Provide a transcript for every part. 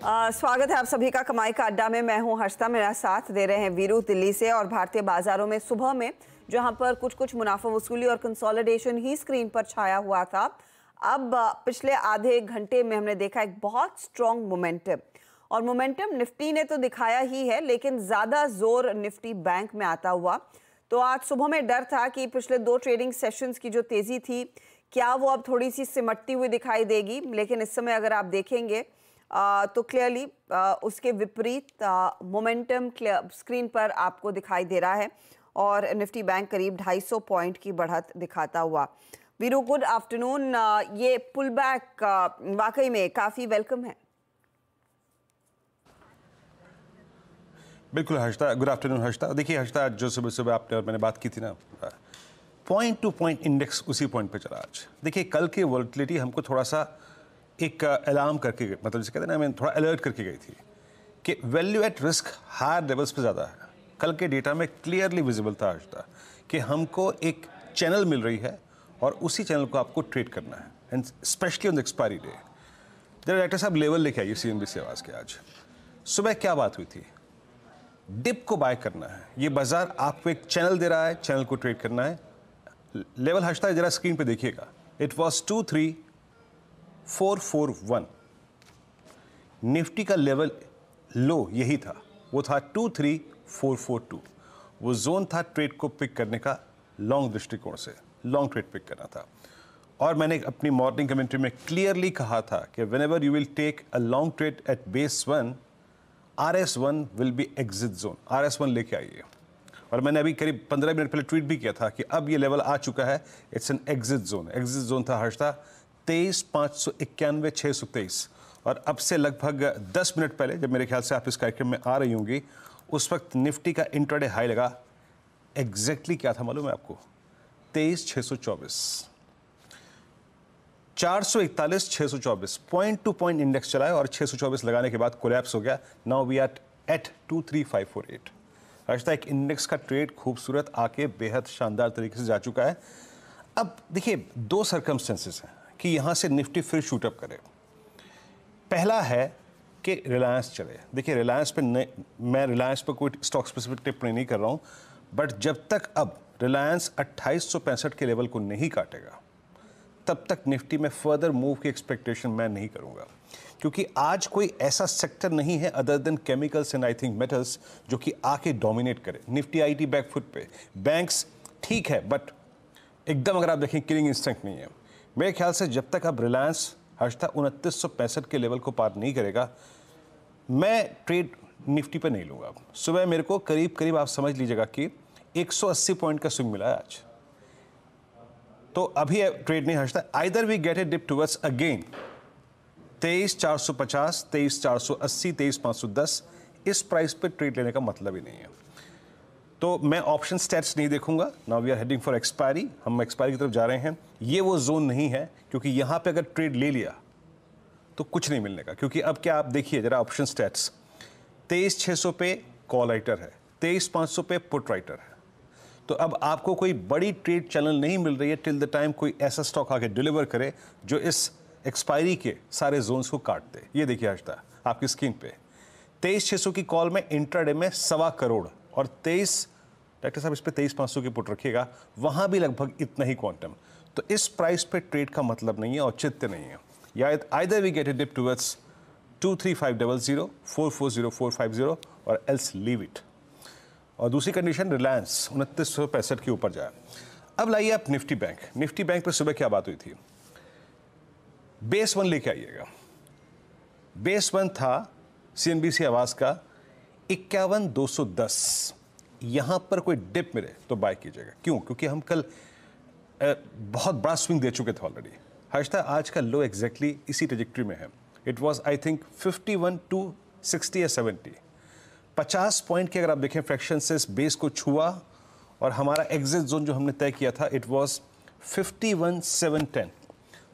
स्वागत है आप सभी का कमाई का अड्डा में। मैं हूं हर्षिता, मेरा साथ दे रहे हैं वीरू दिल्ली से। और भारतीय बाजारों में सुबह में जहां पर कुछ मुनाफा वसूली और कंसोलिडेशन ही स्क्रीन पर छाया हुआ था, अब पिछले आधे घंटे में हमने देखा एक बहुत स्ट्रॉन्ग मोमेंटम। और मोमेंटम निफ्टी ने तो दिखाया ही है, लेकिन ज्यादा जोर निफ्टी बैंक में आता हुआ। तो आज सुबह में डर था कि पिछले 2 ट्रेडिंग सेशंस की जो तेजी थी, क्या वो अब थोड़ी सी सिमटती हुई दिखाई देगी। लेकिन इस समय अगर आप देखेंगे तो क्लियरली उसके विपरीत मोमेंटम स्क्रीन पर आपको दिखाई दे रहा है और निफ्टी बैंक करीब 250 पॉइंट की बढ़त दिखाता हुआ। Veeru, good afternoon. ये पुल बैक वाकई में काफी वेलकम है। बिल्कुल हर्षिता, गुड आफ्टरनून हर्षिता। देखिए हर्षिता, जो सुबह सुबह आपने और मैंने बात की थी ना, पॉइंट टू पॉइंट इंडेक्स उसी पॉइंट पे चला आज। देखिए कल की वोलेटिलिटी हमको थोड़ा सा एक अलार्म करके, मतलब जिसे कहते हैं ना, मैं थोड़ा अलर्ट करके गई थी कि value at risk higher levels पे ज़्यादा है। कल के डेटा में क्लियरली विजिबल था हर्षिता कि हमको एक चैनल मिल रही है और उसी चैनल को आपको ट्रेड करना है, and specially on the expiry day. जरा डायरेक्टर साहब लेवल लेके आइए CNBC आवाज़ के। आज सुबह क्या बात हुई थी? डिप को बाय करना है। ये बाजार आपको एक चैनल दे रहा है, चैनल को ट्रेड करना है। लेवल हर्षिता जरा स्क्रीन पे देखिएगा, इट वॉज 23441। निफ्टी का लेवल लो यही था, वो था 23442। वो जोन था ट्रेड को पिक करने का, लॉन्ग दृष्टिकोण से लॉन्ग ट्रेड पिक करना था। और मैंने अपनी मॉर्निंग कमेंट्री में क्लियरली कहा था कि whenever you will take a long trade at base 1, RS1 will be exit zone. RS1 लेके आइए। और मैंने अभी करीब 15 मिनट पहले ट्वीट भी किया था कि अब ये लेवल आ चुका है, it's an exit zone. Exit zone था हर्षिता 23,591 623। और अब से लगभग 10 मिनट पहले, जब मेरे ख्याल से आप इस कार्यक्रम में आ रही होंगी, उस वक्त निफ्टी का इंट्राडे हाई लगा एग्जैक्टली क्या था मालूम है आपको? 23,624, 441 624। पॉइंट टू पॉइंट इंडेक्स चला है और 624 लगाने के बाद कोलैप्स हो गया। Now we are at 23548। Harshita, एक इंडेक्स का ट्रेड खूबसूरत आके बेहद शानदार तरीके से जा चुका है। अब देखिए 2 सर्कमस्टेंसेस हैं कि यहाँ से निफ्टी फिर शूटअप करे। पहला है कि रिलायंस चले। देखिए रिलायंस पे मैं रिलायंस पर कोई स्टॉक स्पेसिफिक टिप्पणी नहीं कर रहा हूँ, बट जब तक अब रिलायंस 2865 के लेवल को नहीं काटेगा, तब तक निफ्टी में फर्दर मूव की एक्सपेक्टेशन मैं नहीं करूँगा। क्योंकि आज कोई ऐसा सेक्टर नहीं है other than chemicals and I think metals जो कि आके डोमिनेट करे। निफ्टी IT बैक फुट पे, बैंक्स ठीक है, बट एकदम अगर आप देखें किलिंग इंस्टिंक्ट नहीं है। मेरे ख्याल से जब तक अब रिलायंस हर्षिता 2965 के लेवल को पार नहीं करेगा, मैं ट्रेड निफ्टी पे नहीं लूँगा। सुबह मेरे को करीब आप समझ लीजिएगा कि 180 पॉइंट का स्विंग मिला है आज। तो अभी ट्रेड नहीं Harshita. Either we get a dip towards again 23,450, 23,480, 23,510। इस प्राइस पे ट्रेड लेने का मतलब ही नहीं है। तो मैं ऑप्शन स्टैट्स नहीं देखूंगा। Now we are heading for expiry. हम एक्सपायरी की तरफ जा रहे हैं। ये वो जोन नहीं है, क्योंकि यहाँ पे अगर ट्रेड ले लिया तो कुछ नहीं मिलने का। क्योंकि अब क्या आप देखिए जरा ऑप्शन स्टैट्स, 23,600 पे कॉल राइटर है, 23,500 पे पुट राइटर है। तो अब आपको कोई बड़ी ट्रेड चैनल नहीं मिल रही है टिल द टाइम कोई ऐसा स्टॉक आके डिलीवर करे जो इस एक्सपायरी के सारे जोन्स को काट दे। ये देखिए हर्षिता आपकी स्क्रीन पे 23,600 की कॉल में इंट्राडे में 1.25 करोड़, और 23, डॉक्टर साहब इस पे 23,500 की पुट रखिएगा, वहां भी लगभग इतना ही क्वांटम। तो इस प्राइस पे ट्रेड का मतलब नहीं है, औचित्य नहीं है। या either we get a dip towards 23500, 440, और एल्स लीव इट। और दूसरी कंडीशन रिलायंस 2965 के ऊपर जाए। अब लाइए आप निफ्टी बैंक। निफ्टी बैंक पे सुबह क्या बात हुई थी? बेस 1 लेके आइएगा। बेस 1 था CNBC आवाज का 51,210। यहां पर कोई डिप मिले तो बाय कीजिएगा। क्यों? क्योंकि हम कल बहुत बड़ा स्विंग दे चुके थे ऑलरेडी। हर्षिता आज का लो एग्जैक्टली इसी ट्रेजेक्ट्री में है। इट वाज आई थिंक 51,260 या 70। 50 पॉइंट के अगर आप देखें फ्रैक्शन से इस बेस को छुआ, और हमारा एग्जिट जोन जो हमने तय किया था इट वाज 51,710।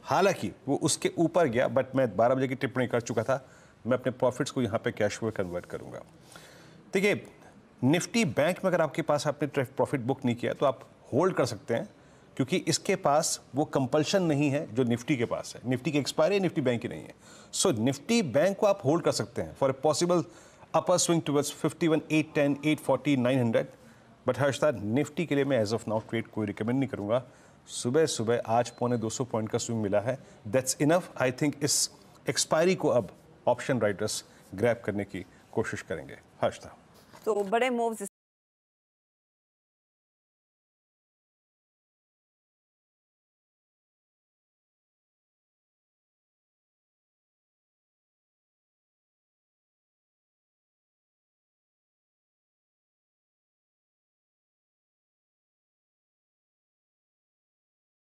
हालांकि वो उसके ऊपर गया, बट मैं 12 बजे की टिप्पणी कर चुका था, मैं अपने प्रॉफिट्स को यहाँ पे कैश में कन्वर्ट करूँगा। देखिए निफ्टी बैंक में अगर आपके पास आपने प्रॉफिट बुक नहीं किया तो आप होल्ड कर सकते हैं, क्योंकि इसके पास वो कंपल्शन नहीं है जो निफ्टी के पास है। निफ्टी की एक्सपायरी निफ्टी बैंक की नहीं है। सो निफ्टी बैंक को आप होल्ड कर सकते हैं for a possible upper swing towards 51, 810, 840, 900। But Harshada, Nifty के लिए मैं एज ऑफ नाउ ट्रेड कोई रिकमेंड नहीं करूंगा। सुबह सुबह आज 250 पॉइंट का स्विंग मिला है, दैट्स इनफ। आई थिंक इस एक्सपायरी को अब ऑप्शन राइटर्स ग्रैब करने की कोशिश करेंगे। हर्षदा, तो बड़े मूव्स